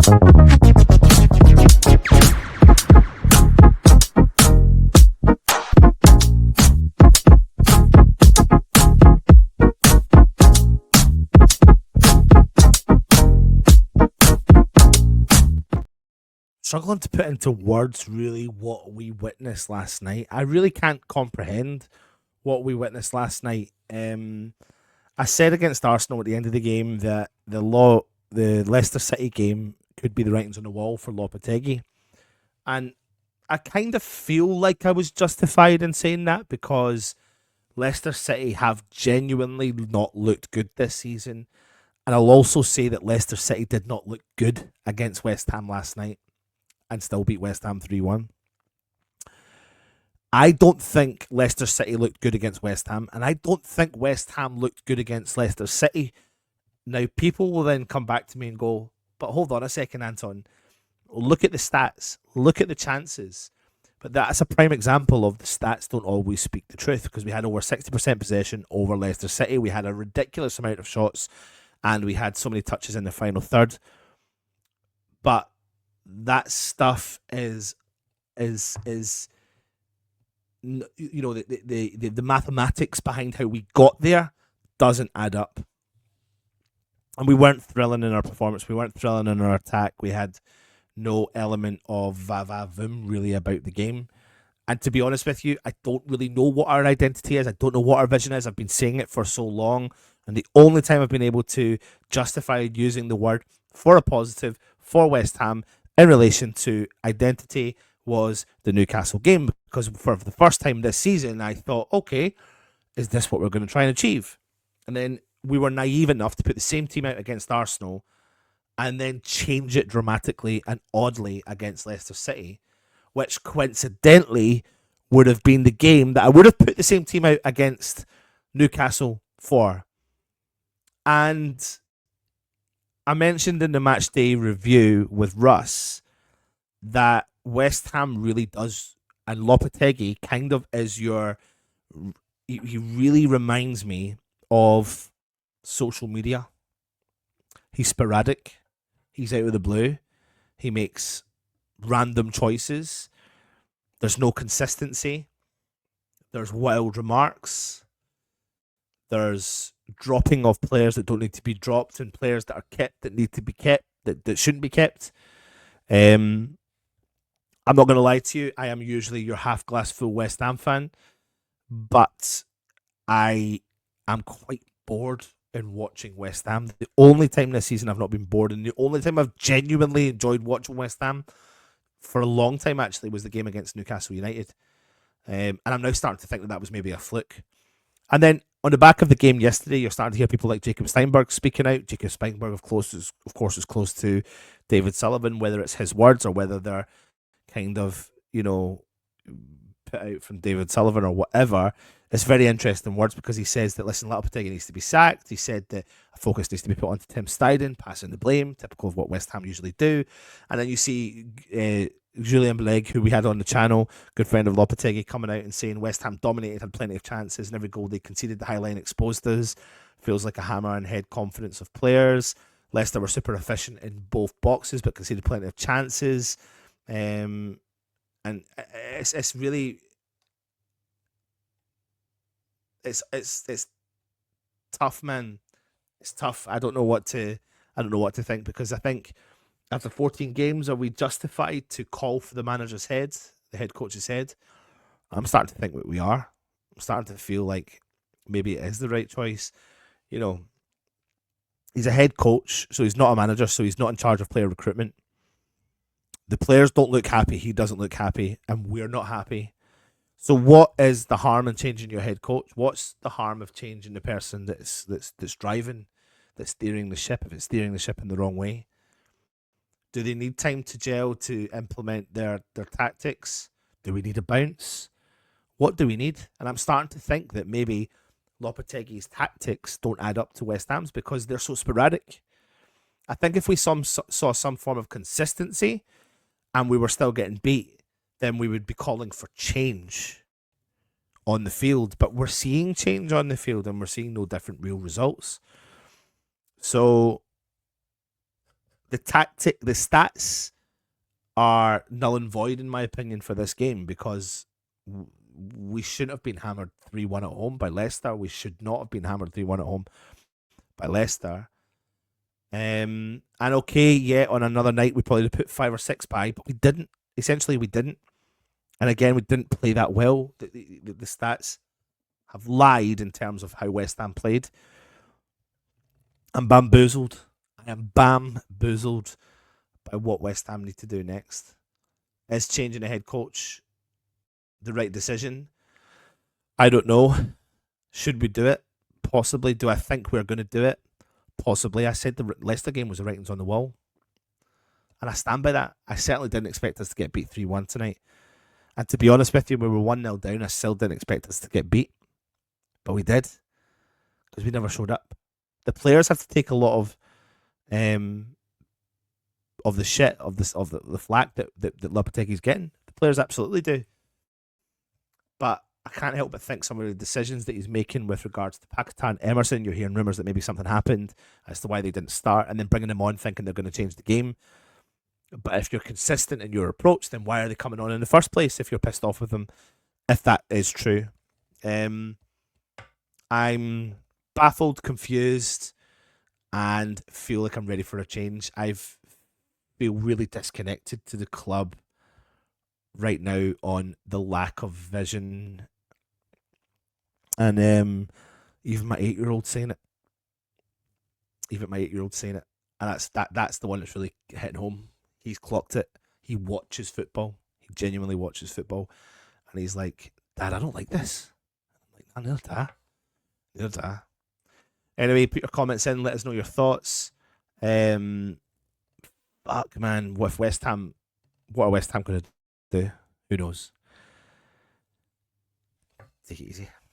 Struggling to put into words really what we witnessed last night. I really can't comprehend what we witnessed last night. I said against Arsenal at the end of the game that the Leicester City game could be the writings on the wall for Lopetegui, and I kind of feel like I was justified in saying that because Leicester City have genuinely not looked good this season, and I'll also say that Leicester City did not look good against West Ham last night and still beat West Ham 3-1. I don't think Leicester City looked good against West Ham, and I don't think West Ham looked good against Leicester City. Now, people will then come back to me and go, but hold on a second, Anton. Look at the stats. Look at the chances. But that's a prime example of the stats don't always speak the truth, because we had over 60% possession over Leicester City. We had a ridiculous amount of shots, and we had so many touches in the final third. But that stuff is you know, the mathematics behind how we got there doesn't add up. And we weren't thrilling in our performance. We weren't thrilling in our attack. We had no element of va-va-voom really about the game. And to be honest with you, I don't really know what our identity is. I don't know what our vision is. I've been saying it for so long. And the only time I've been able to justify using the word for a positive for West Ham in relation to identity was the Newcastle game, because for the first time this season I thought, okay, is this what we're going to try and achieve? And then we were naive enough to put the same team out against Arsenal and then change it dramatically and oddly against Leicester City, which coincidentally would have been the game that I would have put the same team out against Newcastle for. And I mentioned in the match day review with Russ that West Ham really does, and Lopetegui kind of is he really reminds me of social media. He's sporadic. He's out of the blue. He makes random choices. There's no consistency. There's wild remarks. There's dropping of players that don't need to be dropped and players that are kept that need to be kept, that shouldn't be kept. I'm not going to lie to you. I am usually your half glass full West Ham fan, but I am quite bored in watching West Ham. The only time this season I've not been bored, and the only time I've genuinely enjoyed watching West Ham for a long time actually was the game against Newcastle United. And I'm now starting to think that was maybe a fluke. And then on the back of the game yesterday, you're starting to hear people like Jacob Steinberg speaking out. Jacob Steinberg, of course, is close to David Sullivan, whether it's his words or whether they're kind of, put out from David Sullivan or whatever. It's very interesting words, because he says that, listen, Lopetegui needs to be sacked. He said that a focus needs to be put onto Tim Steidten, passing the blame, typical of what West Ham usually do. And then you see Julien Beleg, who we had on the channel, good friend of Lopetegui, coming out and saying West Ham dominated, had plenty of chances, and every goal they conceded, the high line exposed us. Feels like a hammer and head confidence of players. Leicester were super efficient in both boxes, but conceded plenty of chances. And it's really it's tough, man. It's tough. I don't know what to think, because I think after 14 games, are we justified to call for the manager's head, the head coach's head? I'm starting to think that we are. I'm starting to feel like maybe it is the right choice. He's a head coach, so he's not a manager, so he's not in charge of player recruitment. The players don't look happy. He doesn't look happy, and we're not happy. So what is the harm in changing your head coach? What's the harm of changing the person that's driving, that's steering the ship, if it's steering the ship in the wrong way? Do they need time to gel to implement their tactics? Do we need a bounce? What do we need? And I'm starting to think that maybe Lopetegui's tactics don't add up to West Ham's because they're so sporadic. I think if we saw some form of consistency and we were still getting beat, then we would be calling for change on the field. But we're seeing change on the field, and we're seeing no different real results. So the stats are null and void in my opinion for this game because we shouldn't have been hammered 3-1 at home by Leicester. We should not have been hammered 3-1 at home by Leicester. And okay, yeah, on another night we probably put 5 or 6 by, but we didn't. Essentially, we didn't. And again, we didn't play that well. The stats have lied in terms of how West Ham played. I'm bamboozled. I am bamboozled by what West Ham need to do next. Is changing the head coach the right decision? I don't know. Should we do it? Possibly. Do I think we're going to do it? Possibly. I said the Leicester game was the writings on the wall. And I stand by that. I certainly didn't expect us to get beat 3-1 tonight. And to be honest with you, we were 1-0 down. I still didn't expect us to get beat. But we did. Because we never showed up. The players have to take a lot of the shit, of the flack that Lopetegui's getting. The players absolutely do. But I can't help but think some of the decisions that he's making with regards to Pakistan, Emerson, you're hearing rumours that maybe something happened as to why they didn't start, and then bringing them on thinking they're going to change the game. But if you're consistent in your approach, then why are they coming on in the first place if you're pissed off with them, if that is true? I'm baffled, confused, and feel like I'm ready for a change. I feel really disconnected to the club right now on the lack of vision. And even my 8-year-old saying it. And that's the one that's really hitting home. He's clocked it. He watches football. He genuinely watches football. And he's like, Dad, I don't like this. I'm like, neither do I. Anyway, put your comments in. Let us know your thoughts. Fuck, man. What are West Ham going to do? Who knows? Take it easy.